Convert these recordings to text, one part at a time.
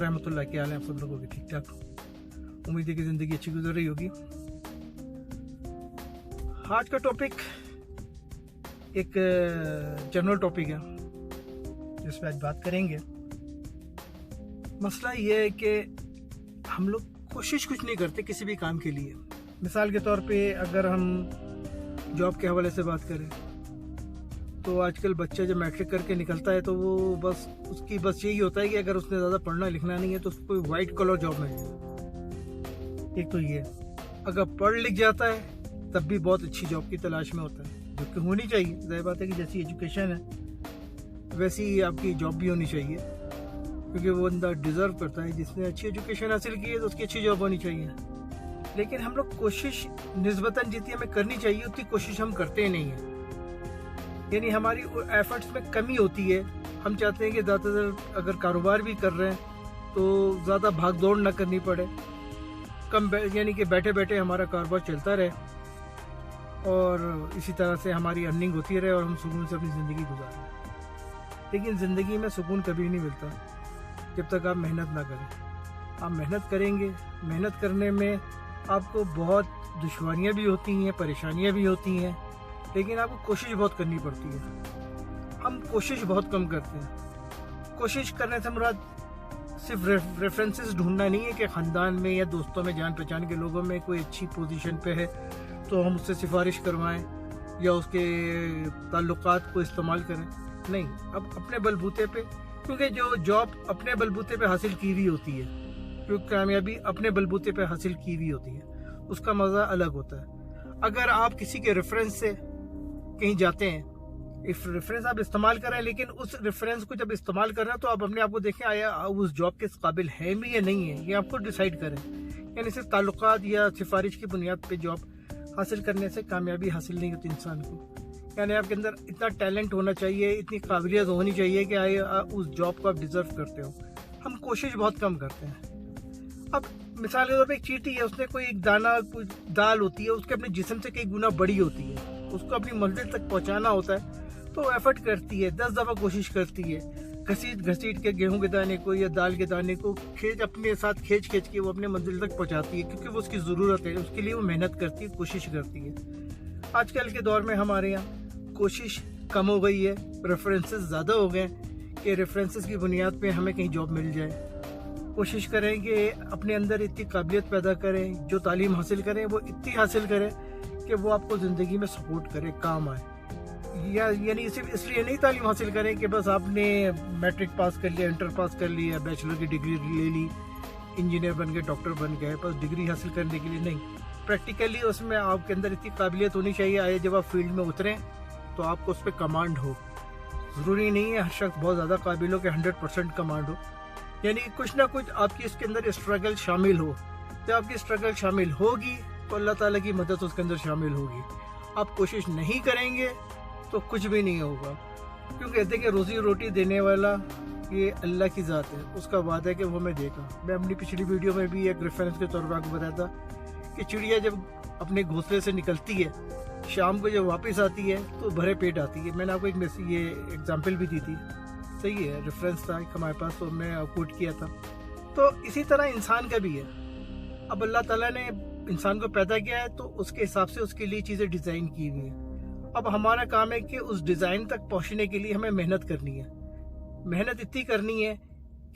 रहमतुल्लाह, क्या हाल है आप सब लोगों के? ठीक ठाक। उम्मीद है कि ज़िंदगी अच्छी गुजर रही होगी। आज का टॉपिक एक जनरल टॉपिक है जिस पर आज बात करेंगे। मसला ये है कि हम लोग कोशिश कुछ नहीं करते किसी भी काम के लिए। मिसाल के तौर पे अगर हम जॉब के हवाले से बात करें तो आजकल बच्चा जब मैट्रिक करके निकलता है तो वो उसकी यही होता है कि अगर उसने ज़्यादा पढ़ना लिखना नहीं है तो उसको वाइट कॉलर जॉब मिल जाए। एक तो ये, अगर पढ़ लिख जाता है तब भी बहुत अच्छी जॉब की तलाश में होता है, जो कि होनी चाहिए। ज़ाहिर बात है कि जैसी एजुकेशन है वैसी ही आपकी जॉब भी होनी चाहिए, क्योंकि वो बंदा डिज़र्व करता है। जिसने अच्छी एजुकेशन हासिल की है तो उसकी अच्छी जॉब होनी चाहिए। लेकिन हम लोग कोशिश निस्बतन जितनी हमें करनी चाहिए उतनी कोशिश हम करते नहीं हैं, यानी हमारी एफर्ट्स में कमी होती है। हम चाहते हैं कि ज़्यादातर अगर कारोबार भी कर रहे हैं तो ज़्यादा भाग दौड़ ना करनी पड़े, यानी कि बैठे बैठे हमारा कारोबार चलता रहे और इसी तरह से हमारी अर्निंग होती रहे और हम सुकून से अपनी ज़िंदगी गुजारें। लेकिन ज़िंदगी में सुकून कभी नहीं मिलता जब तक आप मेहनत ना करें। आप मेहनत करेंगे, मेहनत करने में आपको बहुत दुश्वारियाँ भी होती हैं, परेशानियाँ भी होती हैं, लेकिन आपको कोशिश बहुत करनी पड़ती है। हम कोशिश बहुत कम करते हैं। कोशिश करने से मुराद सिर्फ रेफरेंसेस ढूंढना नहीं है कि ख़ानदान में या दोस्तों में, जान पहचान के लोगों में कोई अच्छी पोजीशन पे है तो हम उससे सिफारिश करवाएं या उसके ताल्लुकात को इस्तेमाल करें। नहीं, अब अपने बलबूते पे, क्योंकि जो जॉब अपने बलबूते पे हासिल की हुई होती है, क्योंकि कामयाबी अपने बलबूते पे हासिल की हुई होती है, उसका मज़ा अलग होता है। अगर आप किसी के रेफरेंस से कहीं जाते हैं, इस रेफरेंस आप इस्तेमाल करें, लेकिन उस रेफरेंस को जब इस्तेमाल कर रहे हैं तो आप अपने आप को देखें आया उस जॉब के काबिल है भी या नहीं है, ये आपको डिसाइड करें। यानी सिर्फ ताल्लुकात या सिफारिश की बुनियाद पे जॉब हासिल करने से कामयाबी हासिल नहीं होती इंसान को। यानी आपके अंदर इतना टैलेंट होना चाहिए, इतनी काबिलियत होनी चाहिए कि आया उस जॉब को आप डिज़र्व करते हो। हम कोशिश बहुत कम करते हैं। अब मिसाल के तौर पर एक चींटी है, उसने कोई एक दाना, कोई दाल होती है, उसके अपने जिस्म से कई गुना बड़ी होती है, उसको अपनी मंजिल तक पहुंचाना होता है तो एफर्ट करती है, 10 दफ़ा कोशिश करती है, घसीट के गेहूं के दाने को या दाल के दाने को अपने साथ खींच के वो अपने मंजिल तक पहुंचाती है, क्योंकि वो उसकी ज़रूरत है, उसके लिए वो मेहनत करती है, कोशिश करती है। आजकल के दौर में हमारे यहाँ कोशिश कम हो गई है, रेफरेंसेस ज़्यादा हो गए कि रेफरेंसेस की बुनियाद पर हमें कहीं जॉब मिल जाए। कोशिश करें कि अपने अंदर इतनी काबिलियत पैदा करें, जो तालीम हासिल करें वो इतनी हासिल करें कि वो आपको ज़िंदगी में सपोर्ट करे, काम आए। यानी सिर्फ इसलिए नहीं तालीम हासिल करें कि बस आपने मैट्रिक पास कर लिया, इंटर पास कर लिया, बैचलर की डिग्री ले ली, इंजीनियर बन गए, डॉक्टर बन गए, बस डिग्री हासिल करने के लिए नहीं। प्रैक्टिकली उसमें आपके अंदर इतनी काबिलियत होनी चाहिए, आए जब आप फील्ड में उतरें तो आपको उस पर कमांड हो। ज़रूरी नहीं है हर शख्स बहुत ज़्यादा काबिल हो कि 100% कमांड हो, यानी कुछ ना कुछ आपकी इसके अंदर स्ट्रगल शामिल हो। जब आपकी स्ट्रगल शामिल होगी तो अल्लाह ताला की मदद उसके अंदर शामिल होगी। आप कोशिश नहीं करेंगे तो कुछ भी नहीं होगा, क्योंकि कहते हैं कि रोज़ी रोटी देने वाला ये अल्लाह की ज़ात है, उसका वादा है कि वो हमें देगा। मैं अपनी पिछली वीडियो में भी एक रेफरेंस के तौर पर आपको बताया था कि चिड़िया जब अपने घोंसले से निकलती है, शाम को जब वापस आती है तो भरे पेट आती है। मैंने आपको ये एग्जाम्पल भी दी थी, सही है, रेफरेंस था हमारे पास तो मैं कोट किया था। तो इसी तरह इंसान का भी है। अब अल्लाह ताला ने इंसान को पैदा किया है तो उसके हिसाब से उसके लिए चीज़ें डिज़ाइन की हुई हैं। अब हमारा काम है कि उस डिज़ाइन तक पहुंचने के लिए हमें मेहनत करनी है। मेहनत इतनी करनी है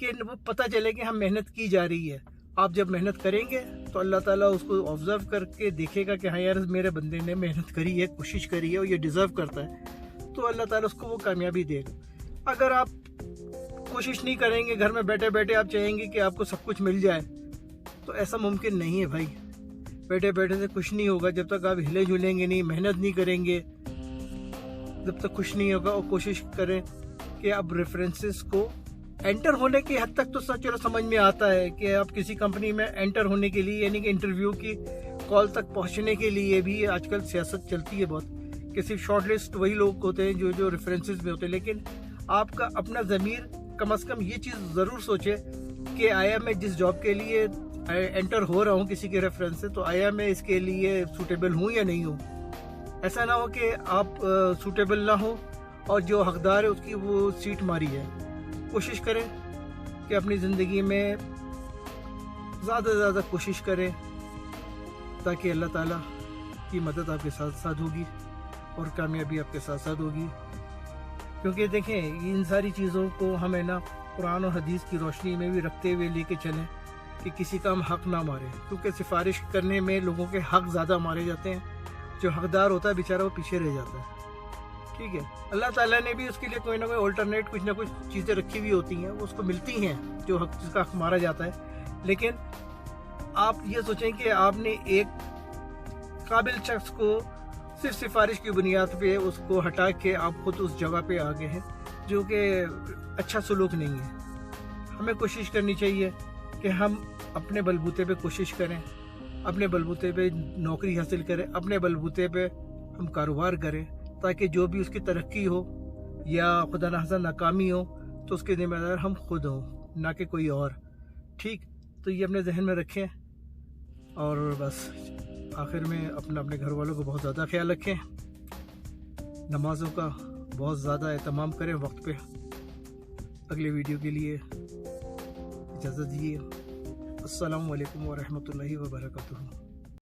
कि वो पता चले कि हम मेहनत की जा रही है। आप जब मेहनत करेंगे तो अल्लाह ताला उसको ऑब्जर्व करके देखेगा कि हाँ यार मेरे बंदे ने मेहनत करी है, कोशिश करी है और ये डिज़र्व करता है, तो अल्लाह ताला उसको वो कामयाबी देगा। अगर आप कोशिश नहीं करेंगे, घर में बैठे बैठे आप चाहेंगे कि आपको सब कुछ मिल जाए, तो ऐसा मुमकिन नहीं है भाई। बैठे बैठे से कुछ नहीं होगा। जब तक आप हिले झूलेंगे नहीं, मेहनत नहीं करेंगे, जब तक कुछ नहीं होगा। और कोशिश करें कि आप रेफरेंसेस को एंटर होने की हद तक तो चलो समझ में आता है कि आप किसी कंपनी में एंटर होने के लिए, यानी कि इंटरव्यू की कॉल तक पहुंचने के लिए भी आजकल सियासत चलती है बहुत, कि सिर्फ शॉर्ट लिस्ट वही लोग होते हैं जो रेफरेंसेस में होते हैं। लेकिन आपका अपना ज़मीर कम से कम ये चीज़ ज़रूर सोचे कि आया मैं जिस जॉब के लिए एंटर हो रहा हूँ किसी के रेफरेंस से, तो आया मैं इसके लिए सूटेबल हूँ या नहीं हूँ। ऐसा ना हो कि आप सूटेबल ना हो और जो हकदार है उसकी वो सीट मारी है। कोशिश करें कि अपनी ज़िंदगी में ज़्यादा से ज़्यादा कोशिश करें ताकि अल्लाह ताला की मदद आपके साथ साथ होगी और कामयाबी आपके साथ साथ होगी। क्योंकि देखें, इन सारी चीज़ों को हमें ना कुरान और हदीस की रोशनी में भी रखते हुए लेके चलें कि किसी का हम हक़ ना मारें, क्योंकि सिफारिश करने में लोगों के हक़ ज़्यादा मारे जाते हैं। जो हकदार होता है बेचारा वो पीछे रह जाता है। ठीक है, अल्लाह ताला ने भी उसके लिए कोई ना कोई ऑल्टरनेट कुछ ना कुछ चीज़ें रखी हुई होती हैं, वो उसको मिलती हैं जो हक जिसका हक मारा जाता है। लेकिन आप ये सोचें कि आपने एक काबिल शख्स को सिर्फ सिफारिश की बुनियाद पे उसको हटा के आप खुद उस जगह पे आ गए हैं, जो कि अच्छा सलूक नहीं है। हमें कोशिश करनी चाहिए कि हम अपने बलबूते पे कोशिश करें, अपने बलबूते पे नौकरी हासिल करें, अपने बलबूते पे हम कारोबार करें, ताकि जो भी उसकी तरक्की हो या खुदा न खास्ता नाकामी हो तो उसके ज़िम्मेदार हम खुद हों, ना कि कोई और। ठीक, तो ये अपने जहन में रखें और बस आखिर में अपने घर वालों को बहुत ज़्यादा ख्याल रखें, नमाज़ों का बहुत ज़्यादा एहतमाम करें वक्त पे। अगले वीडियो के लिए इजाज़त दीजिए। अस्सलामु अलैकुम व रहमतुल्लाहि व बरकातुहू।